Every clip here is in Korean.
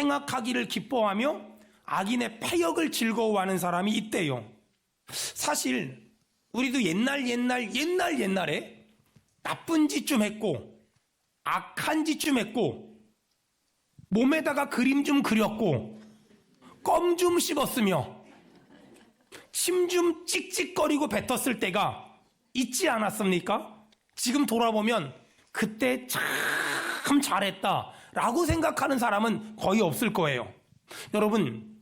행악하기를 기뻐하며 악인의 패역을 즐거워하는 사람이 있대요. 사실 우리도 옛날에 나쁜 짓 좀 했고 악한 짓 좀 했고 몸에다가 그림 좀 그렸고 껌 좀 씹었으며 침 좀 찍찍거리고 뱉었을 때가 있지 않았습니까? 지금 돌아보면 그때 참 잘했다 라고 생각하는 사람은 거의 없을 거예요. 여러분,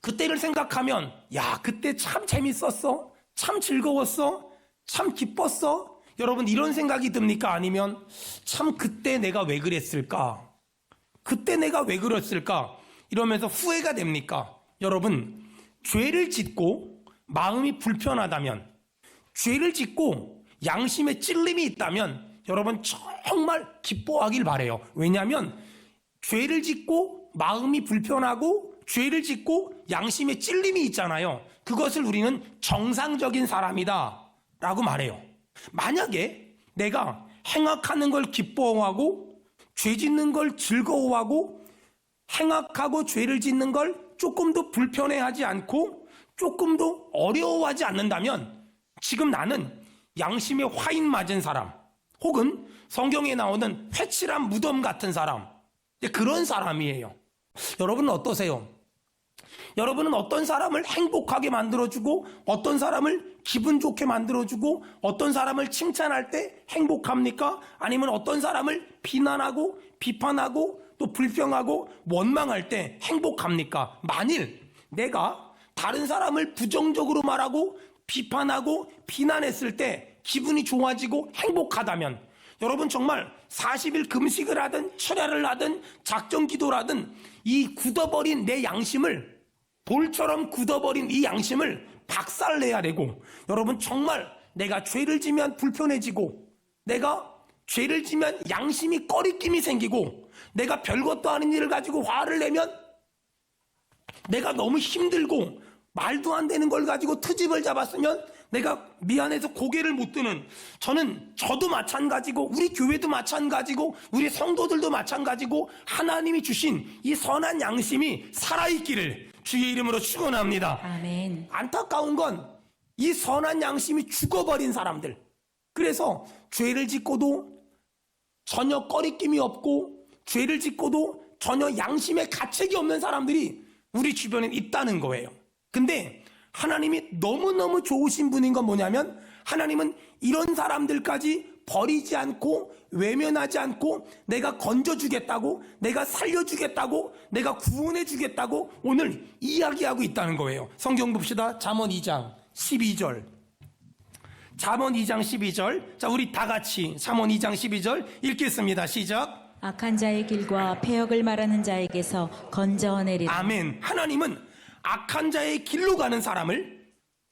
그때를 생각하면 야, 그때 참 재밌었어? 참 즐거웠어? 참 기뻤어? 여러분, 이런 생각이 듭니까? 아니면 참 그때 내가 왜 그랬을까? 그때 내가 왜 그랬을까? 이러면서 후회가 됩니까? 여러분, 죄를 짓고 마음이 불편하다면, 죄를 짓고 양심에 찔림이 있다면 여러분 정말 기뻐하길 바래요. 왜냐하면 죄를 짓고 마음이 불편하고 죄를 짓고 양심에 찔림이 있잖아요. 그것을 우리는 정상적인 사람이다 라고 말해요. 만약에 내가 행악하는 걸 기뻐하고 죄 짓는 걸 즐거워하고 행악하고 죄를 짓는 걸 조금 더 불편해하지 않고 조금 더 어려워하지 않는다면 지금 나는 양심에 화인 맞은 사람 혹은 성경에 나오는 회칠한 무덤 같은 사람, 그런 사람이에요. 여러분은 어떠세요? 여러분은 어떤 사람을 행복하게 만들어주고 어떤 사람을 기분 좋게 만들어주고 어떤 사람을 칭찬할 때 행복합니까? 아니면 어떤 사람을 비난하고 비판하고 또 불평하고 원망할 때 행복합니까? 만일 내가 다른 사람을 부정적으로 말하고 비판하고 비난했을 때 기분이 좋아지고 행복하다면 여러분 정말 40일 금식을 하든 철야를 하든 작정 기도를 하든 이 굳어버린 내 양심을 돌처럼 굳어버린 이 양심을 박살내야 되고 여러분 정말 내가 죄를 지면 불편해지고 내가 죄를 지면 양심이 꺼리낌이 생기고 내가 별것도 아닌 일을 가지고 화를 내면 내가 너무 힘들고 말도 안 되는 걸 가지고 트집을 잡았으면 내가 미안해서 고개를 못 드는 저도 마찬가지고 우리 교회도 마찬가지고 우리 성도들도 마찬가지고 하나님이 주신 이 선한 양심이 살아있기를 주의 이름으로 축원합니다. 아멘. 안타까운 건 이 선한 양심이 죽어버린 사람들, 그래서 죄를 짓고도 전혀 꺼리낌이 없고 죄를 짓고도 전혀 양심에 가책이 없는 사람들이 우리 주변에 있다는 거예요. 근데 하나님이 너무너무 좋으신 분인 건 뭐냐면 하나님은 이런 사람들까지 버리지 않고 외면하지 않고 내가 건져주겠다고 내가 살려주겠다고 내가 구원해주겠다고 오늘 이야기하고 있다는 거예요. 성경 봅시다. 잠언 2장 12절. 잠언 2장 12절. 자, 우리 다 같이 잠언 2장 12절 읽겠습니다. 시작. 악한 자의 길과 패역을 말하는 자에게서 건져내리라. 아멘. 하나님은 악한 자의 길로 가는 사람을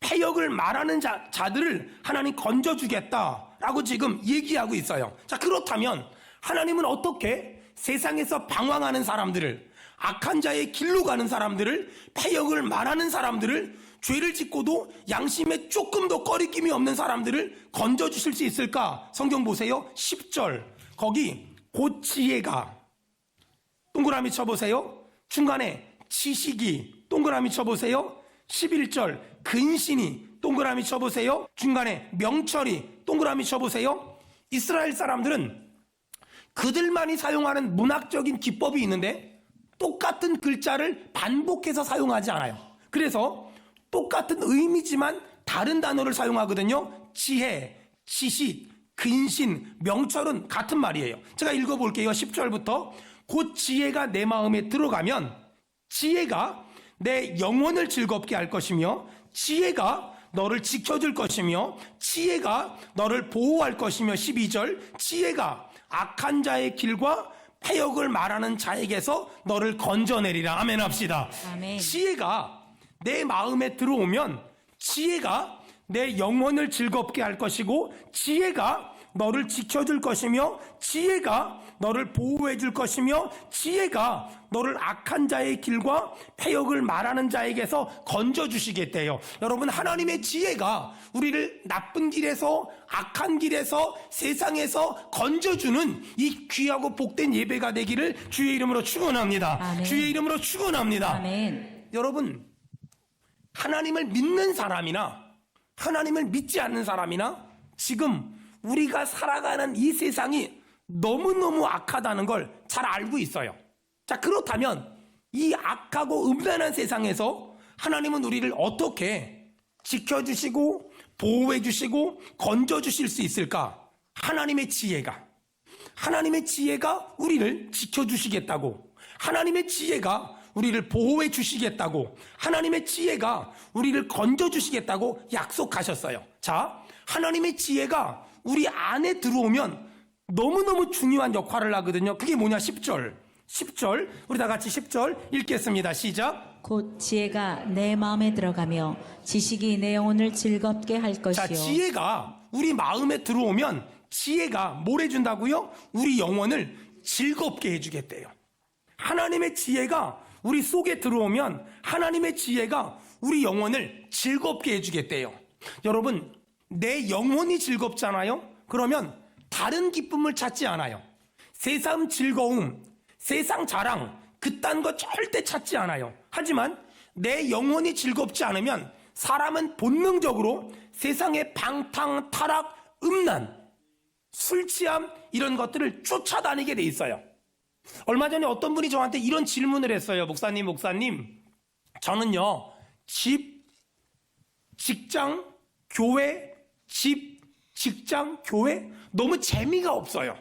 패역을 말하는 자들을 하나님 건져주겠다라고 지금 얘기하고 있어요. 자, 그렇다면 하나님은 어떻게 세상에서 방황하는 사람들을 악한 자의 길로 가는 사람들을 패역을 말하는 사람들을 죄를 짓고도 양심에 조금 더 꺼리낌이 없는 사람들을 건져주실 수 있을까? 성경 보세요. 10절 거기 곧 지혜가 동그라미 쳐보세요. 중간에 지식이 동그라미 쳐보세요. 11절 근신이 동그라미 쳐보세요. 중간에 명철이 동그라미 쳐보세요. 이스라엘 사람들은 그들만이 사용하는 문학적인 기법이 있는데 똑같은 글자를 반복해서 사용하지 않아요. 그래서 똑같은 의미지만 다른 단어를 사용하거든요. 지혜, 지식, 근신, 명철은 같은 말이에요. 제가 읽어볼게요. 10절부터 곧 지혜가 내 마음에 들어가면 지혜가 내 영혼을 즐겁게 할 것이며 지혜가 너를 지켜줄 것이며 지혜가 너를 보호할 것이며 12절 지혜가 악한 자의 길과 패역을 말하는 자에게서 너를 건져내리라. 아멘 합시다. 아멘. 지혜가 내 마음에 들어오면 지혜가 내 영혼을 즐겁게 할 것이고 지혜가 너를 지켜줄 것이며 지혜가 너를 보호해 줄 것이며 지혜가 너를 악한 자의 길과 패역을 말하는 자에게서 건져주시겠대요. 여러분, 하나님의 지혜가 우리를 나쁜 길에서, 악한 길에서, 세상에서 건져주는 이 귀하고 복된 예배가 되기를 주의 이름으로 축원합니다. 아멘. 주의 이름으로 축원합니다. 아멘. 여러분, 하나님을 믿는 사람이나 하나님을 믿지 않는 사람이나 지금 우리가 살아가는 이 세상이 너무너무 악하다는 걸 잘 알고 있어요. 자, 그렇다면 이 악하고 음란한 세상에서 하나님은 우리를 어떻게 지켜주시고 보호해주시고 건져주실 수 있을까? 하나님의 지혜가 우리를 지켜주시겠다고, 하나님의 지혜가 우리를 보호해 주시겠다고, 하나님의 지혜가 우리를 건져주시겠다고 약속하셨어요. 자, 하나님의 지혜가 우리 안에 들어오면 너무너무 중요한 역할을 하거든요. 그게 뭐냐? 10절 우리 다 같이 10절 읽겠습니다. 시작. 곧 지혜가 내 마음에 들어가며 지식이 내 영혼을 즐겁게 할 것이요. 자, 지혜가 우리 마음에 들어오면 지혜가 뭘 해준다고요? 우리 영혼을 즐겁게 해주겠대요. 하나님의 지혜가 우리 속에 들어오면 하나님의 지혜가 우리 영혼을 즐겁게 해주겠대요. 여러분, 내 영혼이 즐겁잖아요? 그러면 다른 기쁨을 찾지 않아요. 세상 즐거움, 세상 자랑, 그딴 거 절대 찾지 않아요. 하지만 내 영혼이 즐겁지 않으면 사람은 본능적으로 세상의 방탕, 타락, 음란, 술 취함 이런 것들을 쫓아다니게 돼 있어요. 얼마 전에 어떤 분이 저한테 이런 질문을 했어요. 목사님, 저는요, 집, 직장, 교회, 집, 직장, 교회 너무 재미가 없어요.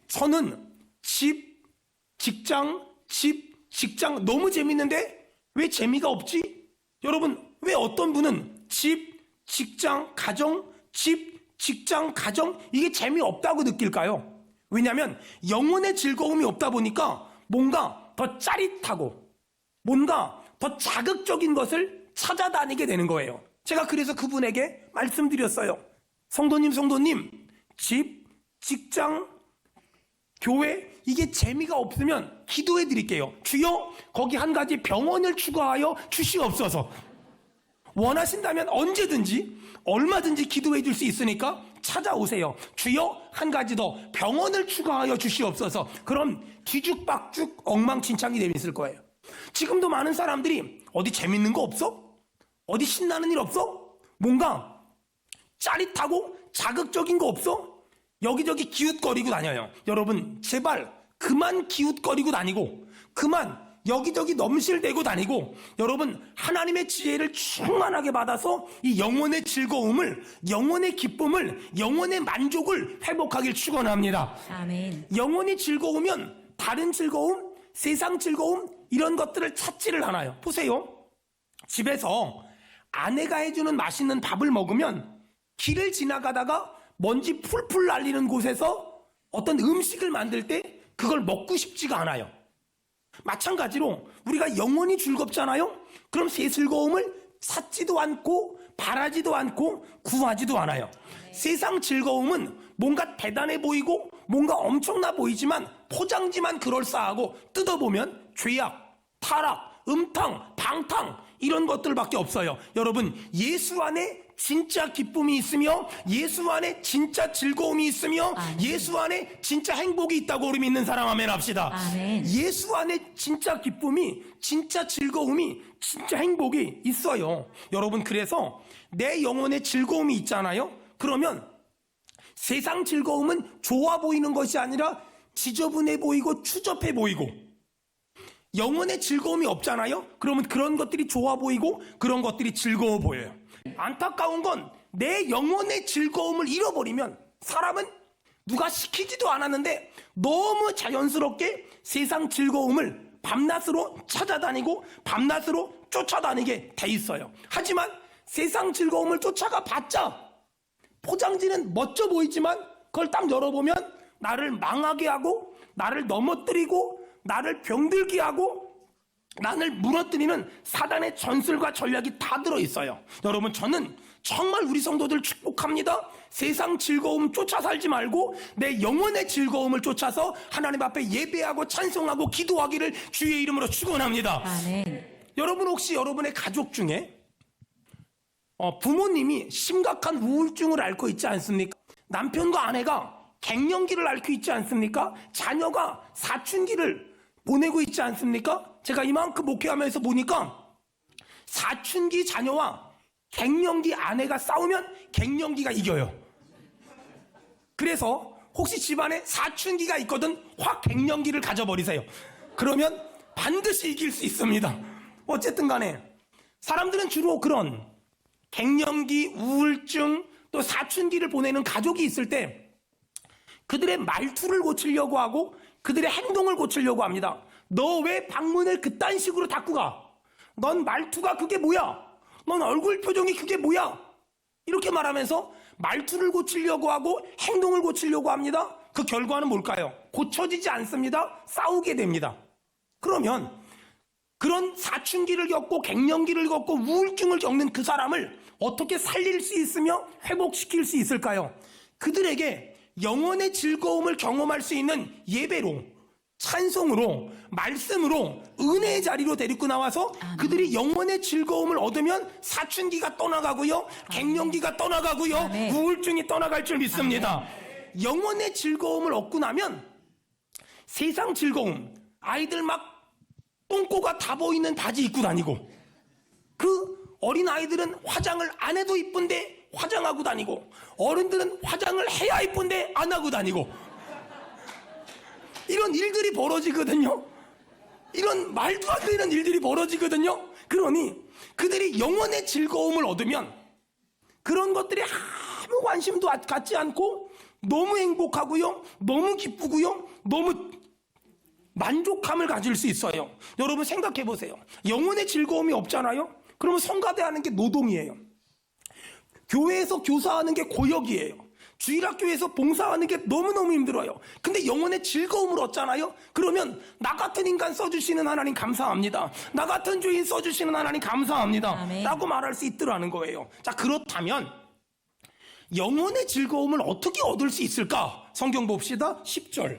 저는 집, 직장 너무 재밌는데 왜 재미가 없지? 여러분, 왜 어떤 분은 집, 직장, 가정, 이게 재미없다고 느낄까요? 왜냐하면 영혼의 즐거움이 없다 보니까 뭔가 더 짜릿하고 뭔가 더 자극적인 것을 찾아다니게 되는 거예요. 제가 그래서 그분에게 말씀드렸어요. 성도님, 집, 직장, 교회 이게 재미가 없으면 기도해 드릴게요. 주여, 거기 한 가지 병원을 추가하여 주시옵소서. 원하신다면 언제든지 얼마든지 기도해 줄 수 있으니까 찾아오세요. 주여, 한 가지 더 병원을 추가하여 주시옵소서. 그럼 뒤죽박죽 엉망진창이 되어 있을 거예요. 지금도 많은 사람들이 어디 재밌는 거 없어? 어디 신나는 일 없어? 뭔가 짜릿하고 자극적인 거 없어? 여기저기 기웃거리고 다녀요. 여러분, 제발 그만 기웃거리고 다니고 그만 여기저기 넘실대고 다니고 여러분, 하나님의 지혜를 충만하게 받아서 이 영혼의 즐거움을, 영혼의 기쁨을, 영혼의 만족을 회복하길 축원합니다. 아멘. 영혼이 즐거우면 다른 즐거움, 세상 즐거움 이런 것들을 찾지를 않아요. 보세요. 집에서 아내가 해주는 맛있는 밥을 먹으면 길을 지나가다가 먼지 풀풀 날리는 곳에서 어떤 음식을 만들 때 그걸 먹고 싶지가 않아요. 마찬가지로 우리가 영혼이 즐겁잖아요? 그럼 새 즐거움을 찾지도 않고 바라지도 않고 구하지도 않아요. 세상 즐거움은 뭔가 대단해 보이고 뭔가 엄청나 보이지만 포장지만 그럴싸하고 뜯어보면 죄악, 타락, 음탕, 방탕 이런 것들밖에 없어요. 여러분, 예수 안에 진짜 기쁨이 있으며 예수 안에 진짜 즐거움이 있으며 아멘. 예수 안에 진짜 행복이 있다고 우리 믿는 사람 아멘 합시다. 아멘. 예수 안에 진짜 기쁨이, 진짜 즐거움이, 진짜 행복이 있어요. 여러분, 그래서 내 영혼에 즐거움이 있잖아요. 그러면 세상 즐거움은 좋아 보이는 것이 아니라 지저분해 보이고 추접해 보이고, 영혼의 즐거움이 없잖아요. 그러면 그런 것들이 좋아 보이고 그런 것들이 즐거워 보여요. 안타까운 건 내 영혼의 즐거움을 잃어버리면 사람은 누가 시키지도 않았는데 너무 자연스럽게 세상 즐거움을 밤낮으로 찾아다니고 밤낮으로 쫓아다니게 돼 있어요. 하지만 세상 즐거움을 쫓아가 봤자 포장지는 멋져 보이지만 그걸 딱 열어보면 나를 망하게 하고 나를 넘어뜨리고 나를 병들게 하고 나를 무너뜨리는 사단의 전술과 전략이 다 들어있어요. 여러분, 저는 정말 우리 성도들 축복합니다. 세상 즐거움 쫓아 살지 말고 내 영혼의 즐거움을 쫓아서 하나님 앞에 예배하고 찬송하고 기도하기를 주의 이름으로 축원합니다. 아멘. 여러분 혹시 여러분의 가족 중에 부모님이 심각한 우울증을 앓고 있지 않습니까? 남편과 아내가 갱년기를 앓고 있지 않습니까? 자녀가 사춘기를 보내고 있지 않습니까? 제가 이만큼 목회하면서 보니까 사춘기 자녀와 갱년기 아내가 싸우면 갱년기가 이겨요. 그래서 혹시 집안에 사춘기가 있거든 확 갱년기를 가져버리세요. 그러면 반드시 이길 수 있습니다. 어쨌든 간에 사람들은 주로 그런 갱년기, 우울증, 또 사춘기를 보내는 가족이 있을 때 그들의 말투를 고치려고 하고 그들의 행동을 고치려고 합니다. 너 왜 방문을 그딴 식으로 닫고 가? 넌 말투가 그게 뭐야? 넌 얼굴 표정이 그게 뭐야? 이렇게 말하면서 말투를 고치려고 하고 행동을 고치려고 합니다. 그 결과는 뭘까요? 고쳐지지 않습니다. 싸우게 됩니다. 그러면 그런 사춘기를 겪고 갱년기를 겪고 우울증을 겪는 그 사람을 어떻게 살릴 수 있으며 회복시킬 수 있을까요? 그들에게 영혼의 즐거움을 경험할 수 있는 예배로, 찬송으로, 말씀으로, 은혜의 자리로 데리고 나와서 그들이 영혼의 즐거움을 얻으면 사춘기가 떠나가고요, 갱년기가 떠나가고요, 아멘. 우울증이 떠나갈 줄 믿습니다. 영혼의 즐거움을 얻고 나면 세상 즐거움, 아이들 막 똥꼬가 다 보이는 바지 입고 다니고, 그 어린 아이들은 화장을 안 해도 이쁜데 화장하고 다니고, 어른들은 화장을 해야 이쁜데 안 하고 다니고, 이런 일들이 벌어지거든요. 이런 말도 안 되는 일들이 벌어지거든요. 그러니 그들이 영혼의 즐거움을 얻으면 그런 것들이 아무 관심도 갖지 않고 너무 행복하고요, 너무 기쁘고요, 너무 만족감을 가질 수 있어요. 여러분 생각해 보세요. 영혼의 즐거움이 없잖아요. 그러면 성가대 하는 게 노동이에요. 교회에서 교사하는 게 고역이에요. 주일학교에서 봉사하는 게 너무너무 힘들어요. 근데 영혼의 즐거움을 얻잖아요. 그러면 나 같은 인간 써주시는 하나님 감사합니다. 나 같은 주인 써주시는 하나님 감사합니다. 아멘. 라고 말할 수 있더라는 거예요. 자, 그렇다면 영혼의 즐거움을 어떻게 얻을 수 있을까? 성경 봅시다. 10절.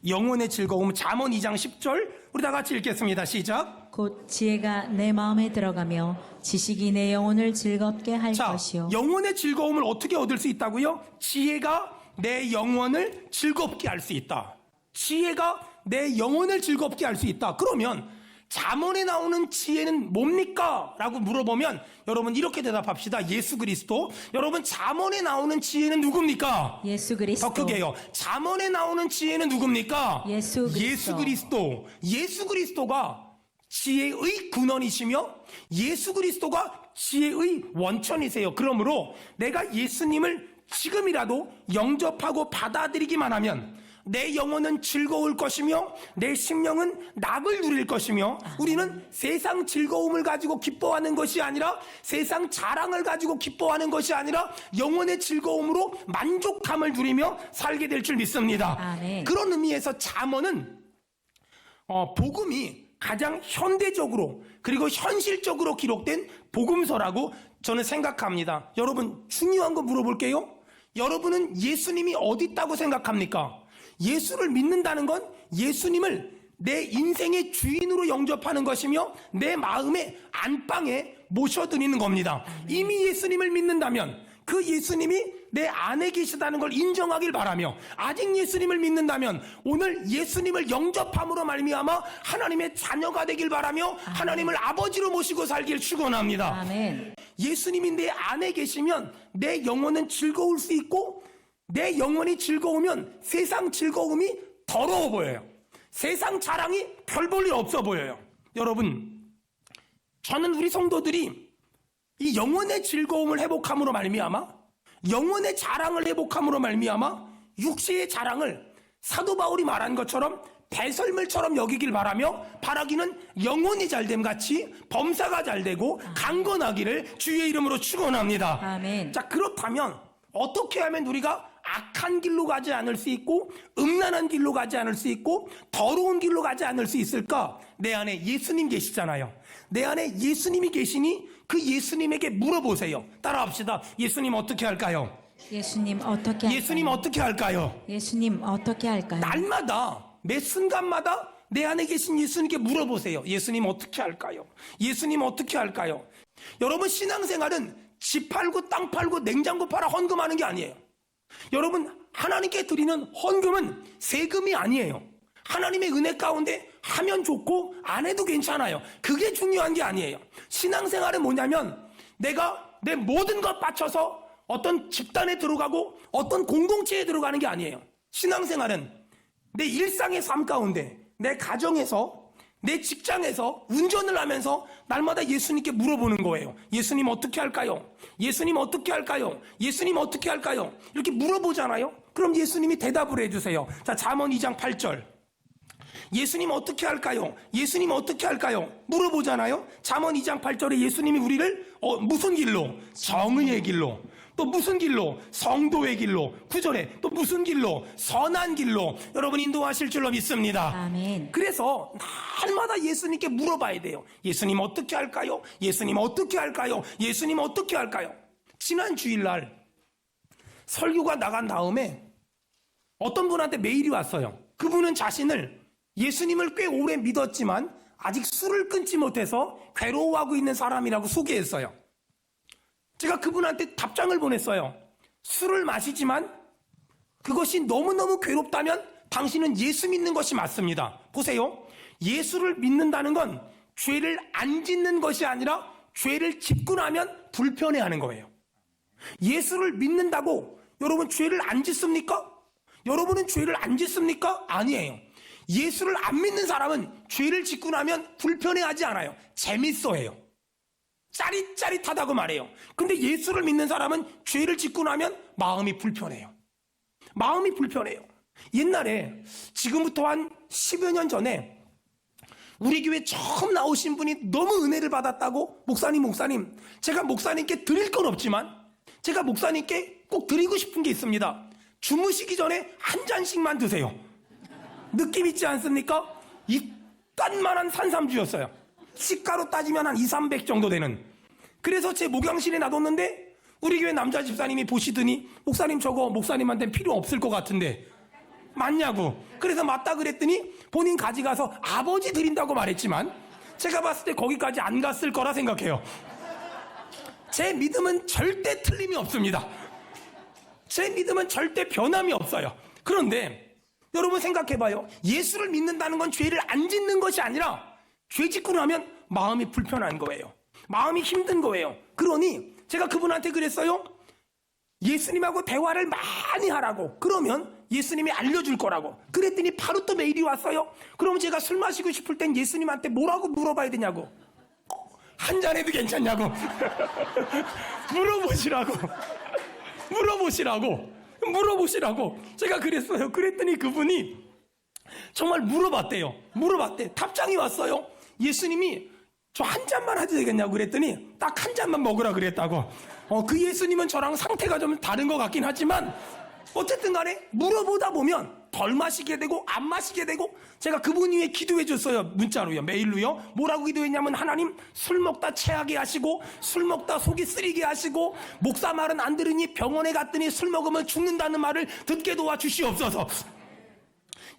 영혼의 즐거움, 잠언 2장 10절. 우리 다 같이 읽겠습니다. 시작. 곧 지혜가 내 마음에 들어가며 지식이 내 영혼을 즐겁게 할 자, 것이요. 영혼의 즐거움을 어떻게 얻을 수 있다고요? 지혜가 내 영혼을 즐겁게 할 수 있다. 지혜가 내 영혼을 즐겁게 할 수 있다. 그러면 잠언에 나오는 지혜는 뭡니까? 라고 물어보면 여러분 이렇게 대답합시다. 예수 그리스도. 여러분 잠언에 나오는 지혜는 누굽니까? 예수 그리스도. 더 크게요. 잠언에 나오는 지혜는 누굽니까? 예수 그리스도. 예수 그리스도. 예수 그리스도가 지혜의 근원이시며 예수 그리스도가 지혜의 원천이세요. 그러므로 내가 예수님을 지금이라도 영접하고 받아들이기만 하면 내 영혼은 즐거울 것이며 내 심령은 낙을 누릴 것이며 우리는 세상 즐거움을 가지고 기뻐하는 것이 아니라 세상 자랑을 가지고 기뻐하는 것이 아니라 영혼의 즐거움으로 만족감을 누리며 살게 될 줄 믿습니다. 아멘. 그런 의미에서 잠언은 복음이 가장 현대적으로 그리고 현실적으로 기록된 복음서라고 저는 생각합니다. 여러분 중요한 거 물어볼게요. 여러분은 예수님이 어디 있다고 생각합니까? 예수를 믿는다는 건 예수님을 내 인생의 주인으로 영접하는 것이며 내 마음의 안방에 모셔드리는 겁니다. 이미 예수님을 믿는다면 그 예수님이 내 안에 계시다는 걸 인정하길 바라며 아직 예수님을 믿는다면 오늘 예수님을 영접함으로 말미암아 하나님의 자녀가 되길 바라며 하나님을 아버지로 모시고 살길 축원합니다. 아멘. 예수님이 내 안에 계시면 내 영혼은 즐거울 수 있고 내 영혼이 즐거우면 세상 즐거움이 더러워 보여요. 세상 자랑이 별 볼 일 없어 보여요. 여러분, 저는 우리 성도들이 이 영혼의 즐거움을 회복함으로 말미암아 영혼의 자랑을 회복함으로 말미암아 육체의 자랑을 사도 바울이 말한 것처럼 배설물처럼 여기길 바라기는 영혼이 잘됨 같이 범사가 잘되고 강건하기를 주의 이름으로 축원합니다. 아멘. 자, 그렇다면 어떻게 하면 우리가 악한 길로 가지 않을 수 있고 음란한 길로 가지 않을 수 있고 더러운 길로 가지 않을 수 있을까? 내 안에 예수님 계시잖아요. 내 안에 예수님이 계시니 그 예수님에게 물어보세요. 따라합시다. 예수님 어떻게 할까요? 예수님 어떻게 할까요? 예수님 어떻게 할까요? 예수님 어떻게 할까요? 날마다 매 순간마다 내 안에 계신 예수님께 물어보세요. 예수님 어떻게 할까요? 예수님 어떻게 할까요? 여러분, 신앙생활은 집 팔고 땅 팔고 냉장고 팔아 헌금하는 게 아니에요. 여러분, 하나님께 드리는 헌금은 세금이 아니에요. 하나님의 은혜 가운데 하면 좋고 안 해도 괜찮아요. 그게 중요한 게 아니에요. 신앙생활은 뭐냐면 내가 내 모든 것 바쳐서 어떤 집단에 들어가고 어떤 공동체에 들어가는 게 아니에요. 신앙생활은 내 일상의 삶 가운데, 내 가정에서, 내 직장에서 운전을 하면서 날마다 예수님께 물어보는 거예요. 예수님 어떻게 할까요? 예수님 어떻게 할까요? 예수님 어떻게 할까요? 이렇게 물어보잖아요. 그럼 예수님이 대답을 해주세요. 자, 잠언 2장 8절. 예수님 어떻게 할까요? 예수님 어떻게 할까요? 물어보잖아요. 잠언 2장 8절에 예수님이 우리를 무슨 길로? 정의의 길로. 또 무슨 길로? 성도의 길로. 9절에 또 무슨 길로? 선한 길로 여러분 인도하실 줄로 믿습니다. 아멘. 그래서 날마다 예수님께 물어봐야 돼요. 예수님 어떻게 할까요? 예수님 어떻게 할까요? 예수님 어떻게 할까요? 지난 주일날 설교가 나간 다음에 어떤 분한테 메일이 왔어요. 그분은 자신을 예수님을 꽤 오래 믿었지만 아직 술을 끊지 못해서 괴로워하고 있는 사람이라고 소개했어요. 제가 그분한테 답장을 보냈어요. 술을 마시지만 그것이 너무너무 괴롭다면 당신은 예수 믿는 것이 맞습니다. 보세요. 예수를 믿는다는 건 죄를 안 짓는 것이 아니라 죄를 짓고 나면 불편해하는 거예요. 예수를 믿는다고 여러분 죄를 안 짓습니까? 여러분은 죄를 안 짓습니까? 아니에요. 예수를 안 믿는 사람은 죄를 짓고 나면 불편해하지 않아요. 재밌어해요. 짜릿짜릿하다고 말해요. 근데 예수를 믿는 사람은 죄를 짓고 나면 마음이 불편해요. 마음이 불편해요. 옛날에 지금부터 한 10여 년 전에 우리 교회 처음 나오신 분이 너무 은혜를 받았다고 목사님 제가 목사님께 드릴 건 없지만 제가 목사님께 꼭 드리고 싶은 게 있습니다. 주무시기 전에 한 잔씩만 드세요. 느낌 있지 않습니까? 이딴만한 산삼주였어요. 시가로 따지면 한 200-300 정도 되는. 그래서 제 목양실에 놔뒀는데 우리 교회 남자 집사님이 보시더니 목사님 저거 목사님한테는 필요 없을 것 같은데 맞냐고. 그래서 맞다 그랬더니 본인 가져가서 아버지 드린다고 말했지만 제가 봤을 때 거기까지 안 갔을 거라 생각해요. 제 믿음은 절대 틀림이 없습니다. 제 믿음은 절대 변함이 없어요. 그런데 여러분 생각해봐요. 예수를 믿는다는 건 죄를 안 짓는 것이 아니라 죄 짓고 나면 마음이 불편한 거예요. 마음이 힘든 거예요. 그러니 제가 그분한테 그랬어요. 예수님하고 대화를 많이 하라고. 그러면 예수님이 알려줄 거라고. 그랬더니 바로 또 메일이 왔어요. 그럼 제가 술 마시고 싶을 땐 예수님한테 뭐라고 물어봐야 되냐고. 한 잔 해도 괜찮냐고. 물어보시라고 제가 그랬어요. 그랬더니 그분이 정말 물어봤대요. 답장이 왔어요. 예수님이 저 한 잔만 해도 되겠냐고 그랬더니 딱 한 잔만 먹으라 그랬다고. 그 예수님은 저랑 상태가 좀 다른 것 같긴 하지만 어쨌든 간에 물어보다 보면 덜 마시게 되고 안 마시게 되고 제가 그분 위해 기도해 줬어요. 문자로요. 메일로요. 뭐라고 기도했냐면 하나님 술 먹다 체하게 하시고 술 먹다 속이 쓰리게 하시고 목사 말은 안 들으니 병원에 갔더니 술 먹으면 죽는다는 말을 듣게 도와주시옵소서.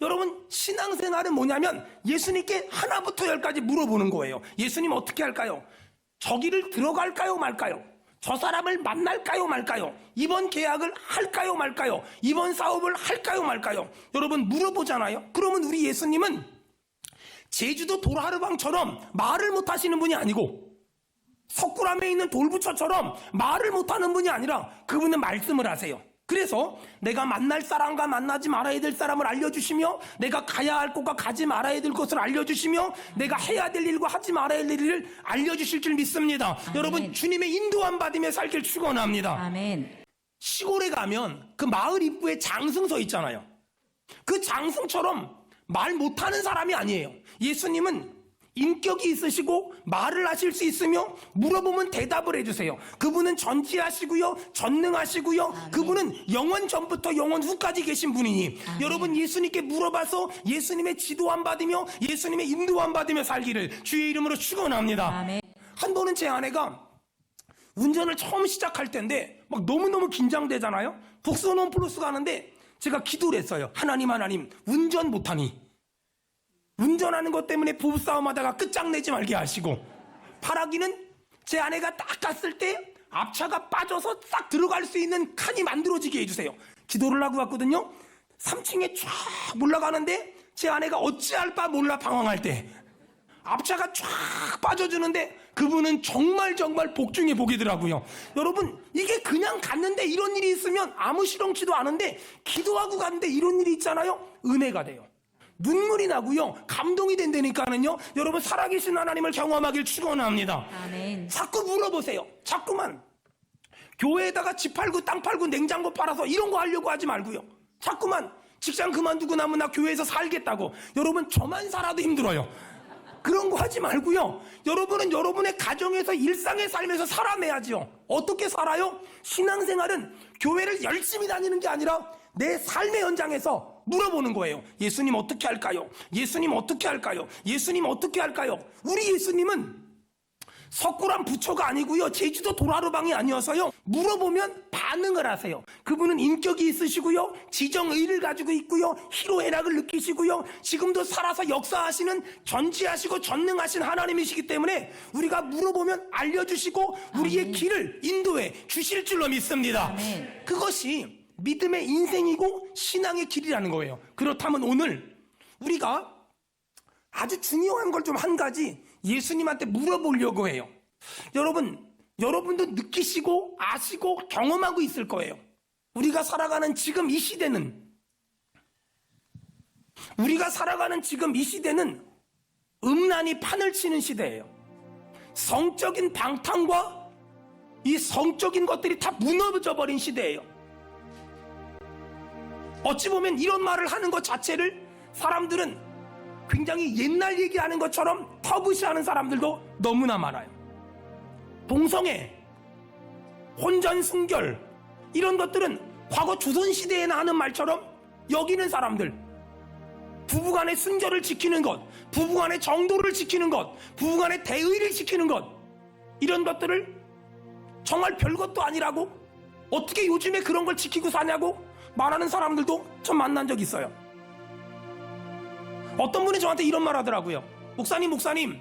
여러분 신앙생활은 뭐냐면 예수님께 하나부터 10까지 물어보는 거예요. 예수님 어떻게 할까요? 저 길을 들어갈까요 말까요? 저 사람을 만날까요 말까요? 이번 계약을 할까요 말까요? 이번 사업을 할까요 말까요? 여러분 물어보잖아요. 그러면 우리 예수님은 제주도 도라르방처럼 말을 못하시는 분이 아니고 석굴암에 있는 돌부처처럼 말을 못하는 분이 아니라 그분은 말씀을 하세요. 그래서 내가 만날 사람과 만나지 말아야 될 사람을 알려주시며 내가 가야 할 곳과 가지 말아야 될 곳을 알려주시며 내가 해야 될 일과 하지 말아야 될 일을 알려주실 줄 믿습니다. 아멘. 여러분 주님의 인도함 받으며 살길 축원합니다. 아멘. 시골에 가면 그 마을 입구에 장승서 있잖아요. 그 장승처럼 말 못하는 사람이 아니에요. 예수님은 인격이 있으시고 말을 하실 수 있으며 물어보면 대답을 해주세요. 그분은 전지하시고요, 전능하시고요. 아멘. 그분은 영원 전부터 영원 후까지 계신 분이니 아멘. 여러분 예수님께 물어봐서 예수님의 지도함 받으며 예수님의 인도함 받으며 살기를 주의 이름으로 축원합니다. 아멘. 한 번은 제 아내가 운전을 처음 시작할 때인데 막 너무너무 긴장되잖아요. 복선원 플러스 가는데 제가 기도를 했어요. 하나님 운전 못하니 운전하는 것 때문에 부부싸움하다가 끝장내지 말게 하시고, 바라기는 제 아내가 딱 갔을 때 앞차가 빠져서 싹 들어갈 수 있는 칸이 만들어지게 해주세요. 기도를 하고 갔거든요. 3층에 쫙 올라가는데 제 아내가 어찌할 바 몰라 방황할 때 앞차가 쫙 빠져주는데 그분은 정말 복 중에 복이더라고요. 여러분, 이게 그냥 갔는데 이런 일이 있으면 아무 실험치도 않은데 기도하고 갔는데 이런 일이 있잖아요. 은혜가 돼요. 눈물이 나고요. 감동이 된다니까는요. 여러분, 살아계신 하나님을 경험하길 축원합니다. 아멘. 자꾸 물어보세요. 자꾸만 교회에다가 집 팔고 땅 팔고 냉장고 팔아서 이런 거 하려고 하지 말고요. 자꾸만 직장 그만두고 나면 나 교회에서 살겠다고. 여러분, 저만 살아도 힘들어요. 그런 거 하지 말고요. 여러분은 여러분의 가정에서 일상의 삶에서 살아내야죠. 어떻게 살아요? 신앙생활은 교회를 열심히 다니는 게 아니라 내 삶의 현장에서 물어보는 거예요. 예수님 어떻게 할까요? 예수님 어떻게 할까요? 예수님 어떻게 할까요? 우리 예수님은 석굴암 부처가 아니고요. 제주도 도라르방이 아니어서요. 물어보면 반응을 하세요. 그분은 인격이 있으시고요. 지정의를 가지고 있고요. 희로애락을 느끼시고요. 지금도 살아서 역사하시는 전지하시고 전능하신 하나님이시기 때문에 우리가 물어보면 알려주시고 우리의 길을 인도해 주실 줄로 믿습니다. 아멘. 그것이 믿음의 인생이고 신앙의 길이라는 거예요. 그렇다면 오늘 우리가 아주 중요한 걸 좀 한 가지 예수님한테 물어보려고 해요. 여러분도 느끼시고 아시고 경험하고 있을 거예요. 우리가 살아가는 지금 이 시대는 음란이 판을 치는 시대예요. 성적인 방탕과 이 성적인 것들이 다 무너져 버린 시대예요. 어찌 보면 이런 말을 하는 것 자체를 사람들은 굉장히 옛날 얘기하는 것처럼 터부시하는 사람들도 너무나 많아요. 동성애, 혼전순결 이런 것들은 과거 조선시대에나 하는 말처럼 여기는 사람들, 부부간의 순결을 지키는 것, 부부간의 정도를 지키는 것, 부부간의 대의를 지키는 것, 이런 것들을 정말 별것도 아니라고 어떻게 요즘에 그런 걸 지키고 사냐고 말하는 사람들도 전 만난 적 있어요. 어떤 분이 저한테 이런 말 하더라고요. 목사님,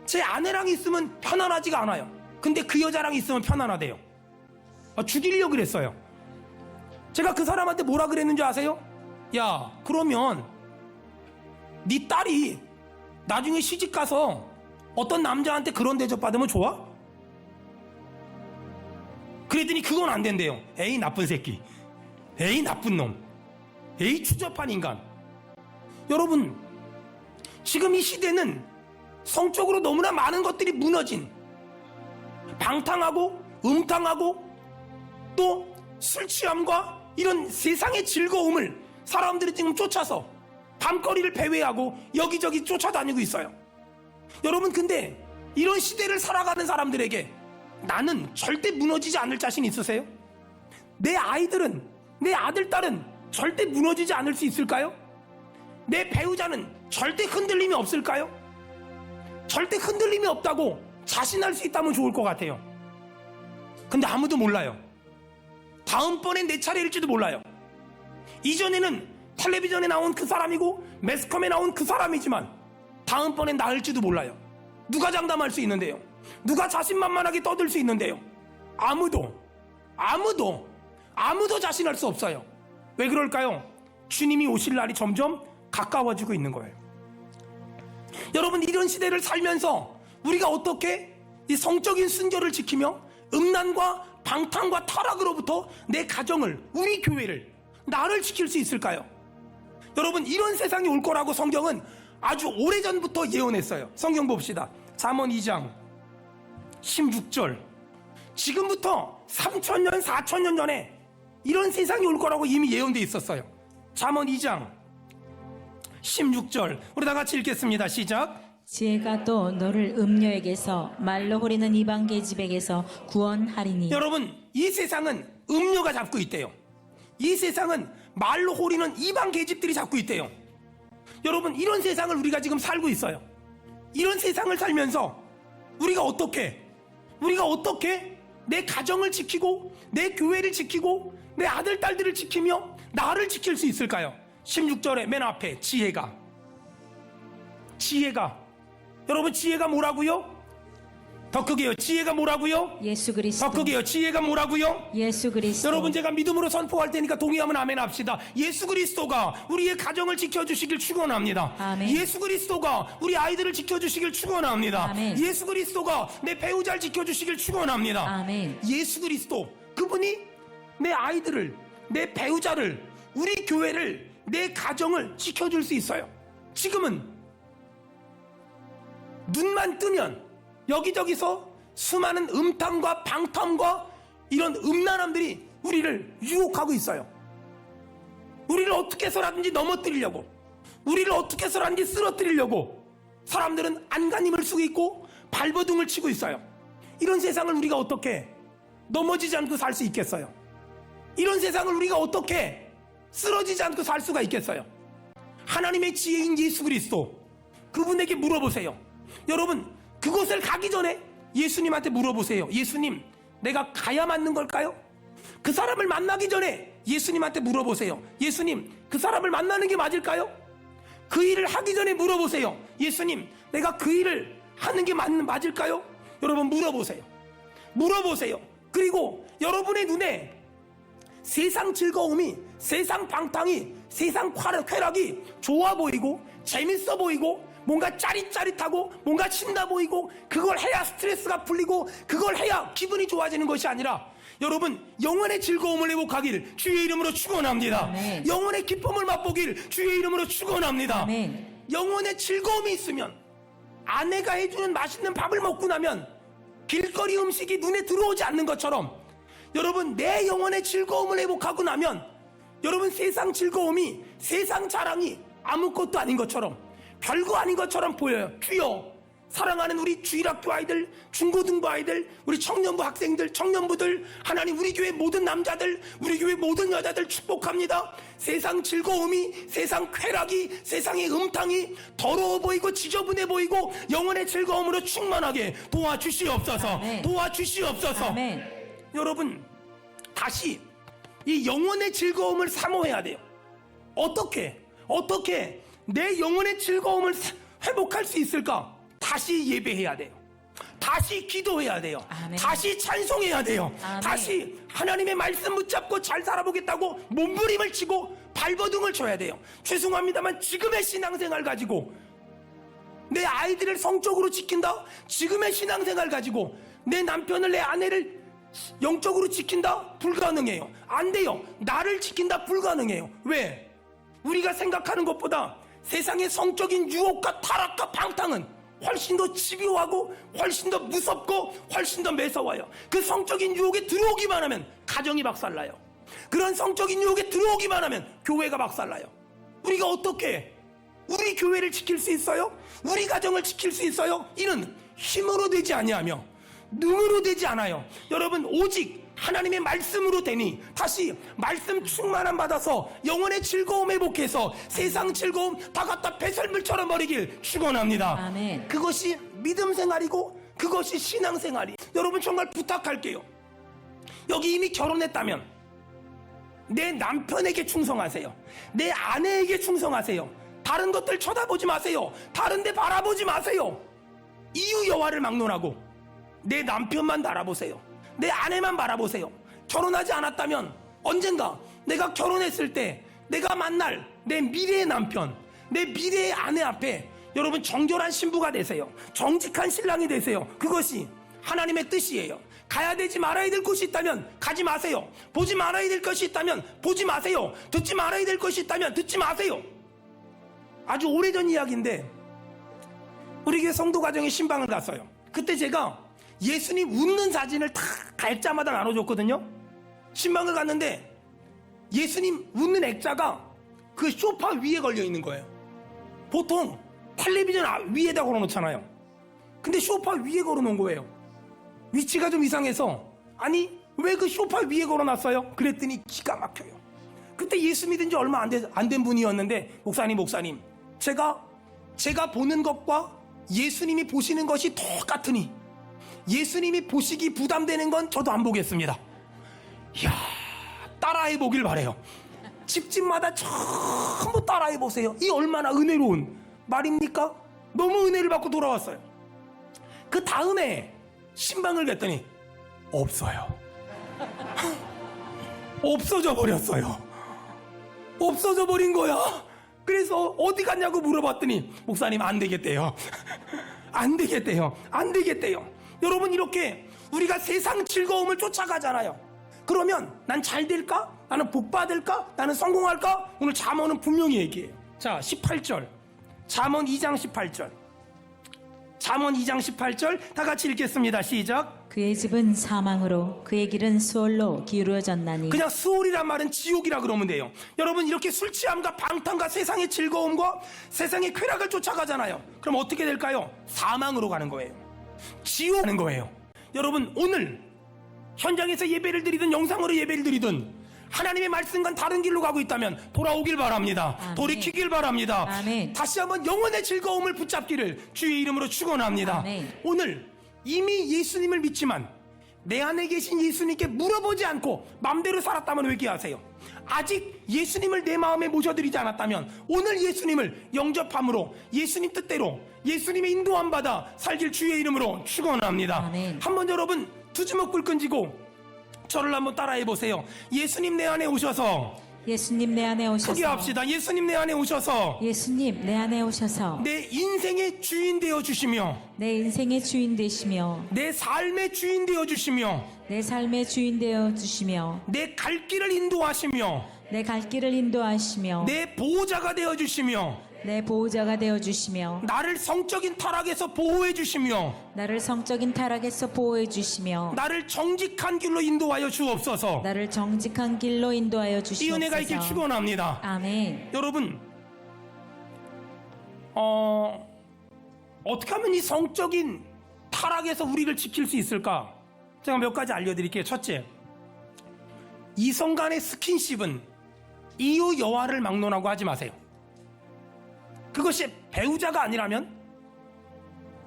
제 아내랑 있으면 편안하지가 않아요. 근데 그 여자랑 있으면 편안하대요. 죽이려고 그랬어요. 제가 그 사람한테 뭐라 그랬는지 아세요? 야, 그러면 네 딸이 나중에 시집가서 어떤 남자한테 그런 대접 받으면 좋아? 그랬더니 그건 안 된대요. 에이, 나쁜 새끼. 에이, 나쁜 놈. 에이, 추접한 인간. 여러분, 지금 이 시대는 성적으로 너무나 많은 것들이 무너진, 방탕하고 음탕하고 또 술취함과 이런 세상의 즐거움을 사람들이 지금 쫓아서 밤거리를 배회하고 여기저기 쫓아다니고 있어요. 여러분, 근데 이런 시대를 살아가는 사람들에게 나는 절대 무너지지 않을 자신 있으세요? 내 아이들은, 내 아들, 딸은 절대 무너지지 않을 수 있을까요? 내 배우자는 절대 흔들림이 없을까요? 절대 흔들림이 없다고 자신할 수 있다면 좋을 것 같아요. 근데 아무도 몰라요. 다음번엔 내 차례일지도 몰라요. 이전에는 텔레비전에 나온 그 사람이고 매스컴에 나온 그 사람이지만 다음번엔 나을지도 몰라요. 누가 장담할 수 있는데요? 누가 자신만만하게 떠들 수 있는데요? 아무도 자신할 수 없어요. 왜 그럴까요? 주님이 오실 날이 점점 가까워지고 있는 거예요. 여러분, 이런 시대를 살면서 우리가 어떻게 이 성적인 순결을 지키며 음란과 방탕과 타락으로부터 내 가정을, 우리 교회를, 나를 지킬 수 있을까요? 여러분, 이런 세상이 올 거라고 성경은 아주 오래전부터 예언했어요. 성경 봅시다. 잠언 2장 16절. 지금부터 3,000년 4,000년 전에 이런 세상이 올 거라고 이미 예언돼 있었어요. 잠언 2장 16절. 우리 다 같이 읽겠습니다. 시작. 지혜가 또 너를 음녀에게서 말로 호리는 이방 계집에게서 구원하리니. 여러분, 이 세상은 음료가 잡고 있대요. 이 세상은 말로 호리는 이방 계집들이 잡고 있대요. 여러분, 이런 세상을 우리가 지금 살고 있어요. 이런 세상을 살면서 우리가 어떻게 내 가정을 지키고 내 교회를 지키고 내 아들 딸들을 지키며 나를 지킬 수 있을까요? 16절에 맨 앞에 지혜가 여러분 지혜가 뭐라고요? 더 크게요. 지혜가 뭐라고요? 예수 그리스도. 더 크게요. 지혜가 뭐라고요? 예수 그리스도. 여러분 제가 믿음으로 선포할 테니까 동의하면 아멘 합시다. 예수 그리스도가 우리의 가정을 지켜주시길 축원합니다. 아멘. 예수 그리스도가 우리 아이들을 지켜주시길 축원합니다. 아멘. 예수 그리스도가 내 배우자를 지켜주시길 축원합니다. 아멘. 예수 그리스도 그분이 내 아이들을 내 배우자를 우리 교회를 내 가정을 지켜줄 수 있어요. 지금은 눈만 뜨면 여기저기서 수많은 음탕과 방탕과 이런 음란함들이 우리를 유혹하고 있어요. 우리를 어떻게 해서라든지 넘어뜨리려고, 우리를 어떻게 해서라든지 쓰러뜨리려고 사람들은 안간힘을 쓰고 있고 발버둥을 치고 있어요. 이런 세상을 우리가 어떻게 넘어지지 않고 살 수 있겠어요? 이런 세상을 우리가 어떻게 쓰러지지 않고 살 수가 있겠어요? 하나님의 지혜인 예수 그리스도, 그분에게 물어보세요. 여러분 그곳을 가기 전에 예수님한테 물어보세요. 예수님, 내가 가야 맞는 걸까요? 그 사람을 만나기 전에 예수님한테 물어보세요. 예수님, 그 사람을 만나는 게 맞을까요? 그 일을 하기 전에 물어보세요. 예수님, 내가 그 일을 하는 게 맞을까요? 여러분 물어보세요. 물어보세요. 그리고 여러분의 눈에 세상 즐거움이, 세상 방탕이, 세상 쾌락이 좋아 보이고 재밌어 보이고 뭔가 짜릿짜릿하고 뭔가 신나 보이고 그걸 해야 스트레스가 풀리고 그걸 해야 기분이 좋아지는 것이 아니라 여러분 영혼의 즐거움을 회복하길 주의 이름으로 축원합니다. 아멘. 영혼의 기쁨을 맛보길 주의 이름으로 축원합니다. 아멘. 영혼의 즐거움이 있으면 아내가 해주는 맛있는 밥을 먹고 나면 길거리 음식이 눈에 들어오지 않는 것처럼 여러분 내 영혼의 즐거움을 회복하고 나면 여러분 세상 즐거움이 세상 자랑이 아무것도 아닌 것처럼 별거 아닌 것처럼 보여요. 주여, 사랑하는 우리 주일학교 아이들, 중고등부 아이들, 우리 청년부 학생들, 청년부들, 하나님 우리 교회 모든 남자들, 우리 교회 모든 여자들 축복합니다. 세상 즐거움이, 세상 쾌락이, 세상의 음탕이 더러워 보이고 지저분해 보이고 영혼의 즐거움으로 충만하게 도와주시옵소서. 아멘. 도와주시옵소서. 아멘. 여러분 다시 이 영혼의 즐거움을 사모해야 돼요. 어떻게 내 영혼의 즐거움을 회복할 수 있을까? 다시 예배해야 돼요. 다시 기도해야 돼요. 아멘. 다시 찬송해야 돼요. 아멘. 다시 하나님의 말씀 붙잡고 잘 살아보겠다고 몸부림을 치고 발버둥을 쳐야 돼요. 죄송합니다만 지금의 신앙생활 가지고 내 아이들을 성적으로 지킨다? 지금의 신앙생활 가지고 내 남편을, 내 아내를 영적으로 지킨다? 불가능해요. 안 돼요. 나를 지킨다? 불가능해요. 왜? 우리가 생각하는 것보다 세상의 성적인 유혹과 타락과 방탕은 훨씬 더 집요하고 훨씬 더 무섭고 훨씬 더 매서워요. 그 성적인 유혹에 들어오기만 하면 가정이 박살나요. 그런 성적인 유혹에 들어오기만 하면 교회가 박살나요. 우리가 어떻게 우리 교회를 지킬 수 있어요? 우리 가정을 지킬 수 있어요? 이는 힘으로 되지 아니하며 능으로 되지 않아요. 여러분 오직 하나님의 말씀으로 되니 다시 말씀 충만함 받아서 영혼의 즐거움 회복해서 세상 즐거움 다 갖다 배설물처럼 버리길 축원합니다. 아멘. 그것이 믿음 생활이고 그것이 신앙 생활이. 여러분 정말 부탁할게요. 여기 이미 결혼했다면 내 남편에게 충성하세요. 내 아내에게 충성하세요. 다른 것들 쳐다보지 마세요. 다른 데 바라보지 마세요. 이유 여와를 막론하고 내 남편만 바라보세요. 내 아내만 바라보세요. 결혼하지 않았다면 언젠가 내가 결혼했을 때 내가 만날 내 미래의 남편, 내 미래의 아내 앞에 여러분 정결한 신부가 되세요. 정직한 신랑이 되세요. 그것이 하나님의 뜻이에요. 가야 되지 말아야 될 곳이 있다면 가지 마세요. 보지 말아야 될 것이 있다면 보지 마세요. 듣지 말아야 될 것이 있다면 듣지 마세요. 아주 오래전 이야기인데 우리 교회 성도 가정에 신방을 갔어요. 그때 제가 예수님 웃는 사진을 다 액자마다 나눠줬거든요. 신방을 갔는데 예수님 웃는 액자가 그 소파 위에 걸려 있는 거예요. 보통 텔레비전 위에다 걸어놓잖아요. 근데 소파 위에 걸어놓은 거예요. 위치가 좀 이상해서 아니 왜 그 소파 위에 걸어놨어요? 그랬더니 기가 막혀요. 그때 예수 믿은 지 얼마 안 된 분이었는데 목사님 제가 보는 것과 예수님이 보시는 것이 똑같으니 예수님이 보시기 부담되는 건 저도 안 보겠습니다. 이야, 따라해 보길 바래요. 집집마다 전부 따라해 보세요. 이 얼마나 은혜로운 말입니까? 너무 은혜를 받고 돌아왔어요. 그 다음에 신방을 갔더니 없어요. 없어져 버렸어요. 없어져 버린 거야. 그래서 어디 갔냐고 물어봤더니 목사님 안 되겠대요. 안 되겠대요. 안 되겠대요. 여러분, 이렇게 우리가 세상 즐거움을 쫓아가잖아요. 그러면 난 잘 될까? 나는 복 받을까? 나는 성공할까? 오늘 잠언은 분명히 얘기해요. 자, 18절. 잠언 2장 18절. 잠언 2장 18절 다 같이 읽겠습니다. 시작. 그의 집은 사망으로 그의 길은 수월로 기울어졌나니. 그냥 수월이란 말은 지옥이라 그러면 돼요. 여러분, 이렇게 술 취함과 방탕과 세상의 즐거움과 세상의 쾌락을 쫓아가잖아요. 그럼 어떻게 될까요? 사망으로 가는 거예요. 지옥 가는 거예요. 여러분, 오늘 현장에서 예배를 드리든 영상으로 예배를 드리든 하나님의 말씀과 다른 길로 가고 있다면 돌아오길 바랍니다. 아멘. 돌이키길 바랍니다. 아멘. 다시 한번 영혼의 즐거움을 붙잡기를 주의 이름으로 축원합니다. 아멘. 오늘 이미 예수님을 믿지만 내 안에 계신 예수님께 물어보지 않고 마음대로 살았다면 회개하세요. 아직 예수님을 내 마음에 모셔드리지 않았다면 오늘 예수님을 영접함으로 예수님 뜻대로 예수님의 인도함 받아 살길 주의 이름으로 축원합니다. 아멘. 한번 여러분 두 주먹 불 끈지고 저를 한번 따라해 보세요. 예수님 내 안에 오셔서, 예수님 내 안에 오셔서. 크게 합시다. 예수님 내 안에 오셔서 예수님 내 안에 오셔서 내 인생의 주인 되어 주시며 내 인생의 주인 되시며 내 삶의 주인 되어 주시며 내 삶의 주인 되어 주시며 내 갈 길을 인도하시며 내 갈 길을 인도하시며 내 보호자가 되어 주시며 내 보호자가 되어 주시며 나를 성적인 타락에서 보호해 주시며 나를 성적인 타락에서 보호해 주시며 나를 정직한 길로 인도하여 주옵소서. 나를 정직한 길로 인도하여 이 은혜가 있길 주시옵소서. 축원합니다. 아멘. 여러분, 어떻게 하면 이 성적인 타락에서 우리를 지킬 수 있을까? 제가 몇 가지 알려드릴게요. 첫째, 이성 간의 스킨십은 이유 여하를 막론하고 하지 마세요. 그것이 배우자가 아니라면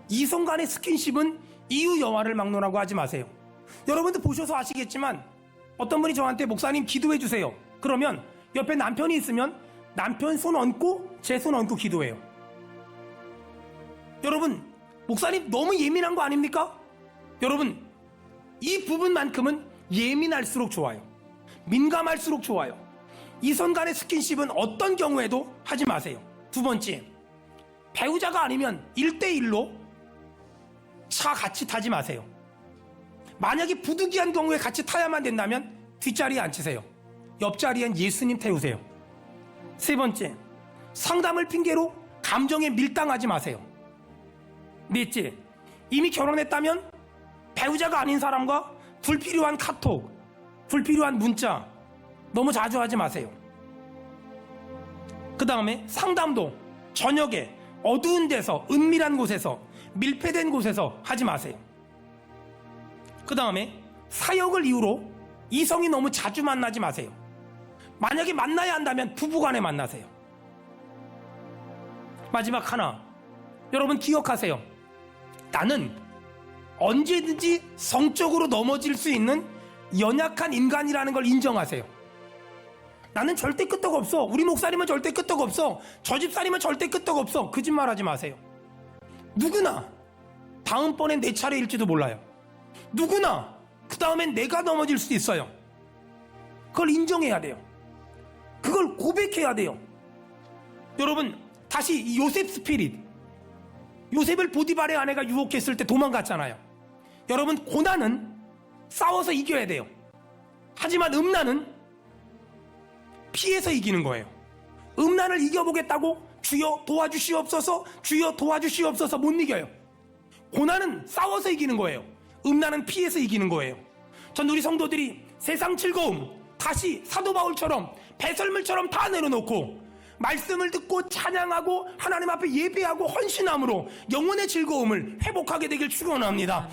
이성 간의 스킨십은 이유 여하를 막론하고 하지 마세요. 여러분도 보셔서 아시겠지만 어떤 분이 저한테 목사님 기도해 주세요. 그러면 옆에 남편이 있으면 남편 손 얹고 제 손 얹고 기도해요. 여러분, 목사님 너무 예민한 거 아닙니까? 여러분, 이 부분만큼은 예민할수록 좋아요. 민감할수록 좋아요. 이성 간의 스킨십은 어떤 경우에도 하지 마세요. 두 번째, 배우자가 아니면 1대1로 차 같이 타지 마세요. 만약에 부득이한 경우에 같이 타야만 된다면 뒷자리에 앉히세요. 옆자리엔 예수님 태우세요. 세 번째, 상담을 핑계로 감정에 밀당하지 마세요. 넷째, 이미 결혼했다면 배우자가 아닌 사람과 불필요한 카톡, 불필요한 문자 너무 자주 하지 마세요. 그 다음에 상담도 저녁에 어두운 데서, 은밀한 곳에서, 밀폐된 곳에서 하지 마세요. 그 다음에 사역을 이유로 이성이 너무 자주 만나지 마세요. 만약에 만나야 한다면 부부간에 만나세요. 마지막 하나, 여러분 기억하세요. 나는 언제든지 성적으로 넘어질 수 있는 연약한 인간이라는 걸 인정하세요. 나는 절대 끄떡 없어. 우리 목사님은 절대 끄떡 없어. 저 집사님은 절대 끄떡 없어. 거짓말하지 마세요. 누구나 다음번엔 내 차례일지도 몰라요. 누구나 그 다음엔 내가 넘어질 수도 있어요. 그걸 인정해야 돼요. 그걸 고백해야 돼요. 여러분, 다시 이 요셉 스피릿, 요셉을 보디발의 아내가 유혹했을 때 도망갔잖아요. 여러분, 고난은 싸워서 이겨야 돼요. 하지만 음란은 피해서 이기는 거예요. 음란을 이겨보겠다고 주여 도와주시옵소서, 주여 도와주시옵소서 못 이겨요. 고난은 싸워서 이기는 거예요. 음란은 피해서 이기는 거예요. 전 우리 성도들이 세상 즐거움 다시 사도 바울처럼 배설물처럼 다 내려놓고 말씀을 듣고 찬양하고 하나님 앞에 예배하고 헌신함으로 영혼의 즐거움을 회복하게 되길 축원합니다.